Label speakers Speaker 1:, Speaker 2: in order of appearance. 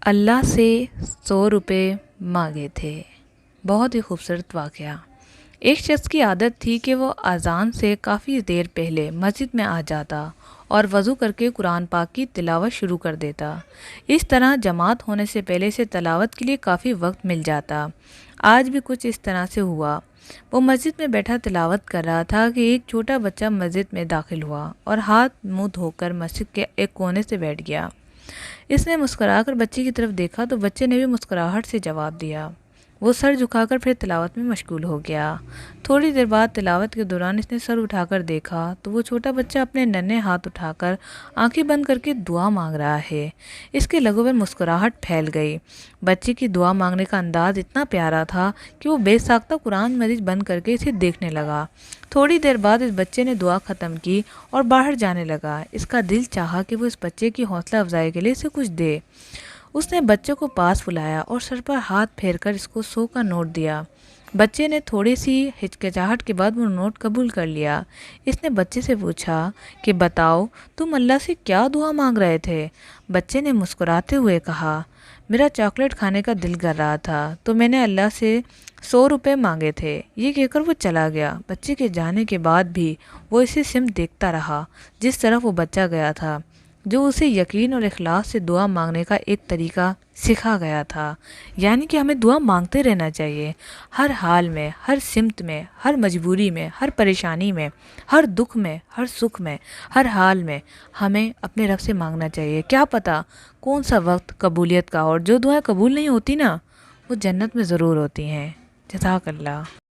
Speaker 1: اللہ سے 100 روپے مانگے تھے۔ بہت ہی خوبصورت واقعہ۔ ایک شخص کی عادت تھی کہ وہ اذان سے کافی دیر پہلے مسجد میں آ جاتا اور وضو کر کے قرآن پاک کی تلاوت شروع کر دیتا۔ اس طرح جماعت ہونے سے پہلے سے تلاوت کے لیے کافی وقت مل جاتا۔ آج بھی کچھ اس طرح سے ہوا۔ وہ مسجد میں بیٹھا تلاوت کر رہا تھا کہ ایک چھوٹا بچہ مسجد میں داخل ہوا اور ہاتھ منہ دھو کر مسجد کے ایک کونے سے بیٹھ گیا۔ اس نے مسکرا کر بچے کی طرف دیکھا تو بچے نے بھی مسکراہٹ سے جواب دیا۔ وہ سر جھکا کر پھر تلاوت میں مشغول ہو گیا۔ تھوڑی دیر بعد تلاوت کے دوران اس نے سر اٹھا کر دیکھا تو وہ چھوٹا بچہ اپنے ننھے ہاتھ اٹھا کر آنکھیں بند کر کے دعا مانگ رہا ہے۔ اس کے لہجے پر مسکراہٹ پھیل گئی۔ بچے کی دعا مانگنے کا انداز اتنا پیارا تھا کہ وہ بے ساختہ قرآن مجید بند کر کے اسے دیکھنے لگا۔ تھوڑی دیر بعد اس بچے نے دعا ختم کی اور باہر جانے لگا۔ اس کا دل چاہا کہ وہ اس بچے کی حوصلہ افزائی کے لیے اسے کچھ دے۔ اس نے بچے کو پاس بلایا اور سر پر ہاتھ پھیر کر اس کو 100 کا نوٹ دیا۔ بچے نے تھوڑی سی ہچکچاہٹ کے بعد وہ نوٹ قبول کر لیا۔ اس نے بچے سے پوچھا کہ بتاؤ تم اللہ سے کیا دعا مانگ رہے تھے؟ بچے نے مسکراتے ہوئے کہا میرا چاکلیٹ کھانے کا دل کر رہا تھا تو میں نے اللہ سے 100 روپے مانگے تھے۔ یہ کہہ کر وہ چلا گیا۔ بچے کے جانے کے بعد بھی وہ اسی سمت دیکھتا رہا جس طرف وہ بچہ گیا تھا، جو اسے یقین اور اخلاص سے دعا مانگنے کا ایک طریقہ سکھا گیا تھا۔ یعنی کہ ہمیں دعا مانگتے رہنا چاہیے، ہر حال میں، ہر سمت میں، ہر مجبوری میں، ہر پریشانی میں، ہر دکھ میں، ہر سکھ میں، ہر حال میں ہمیں اپنے رب سے مانگنا چاہیے۔ کیا پتہ کون سا وقت قبولیت کا، اور جو دعائیں قبول نہیں ہوتی نا وہ جنت میں ضرور ہوتی ہیں۔ جزاک اللہ۔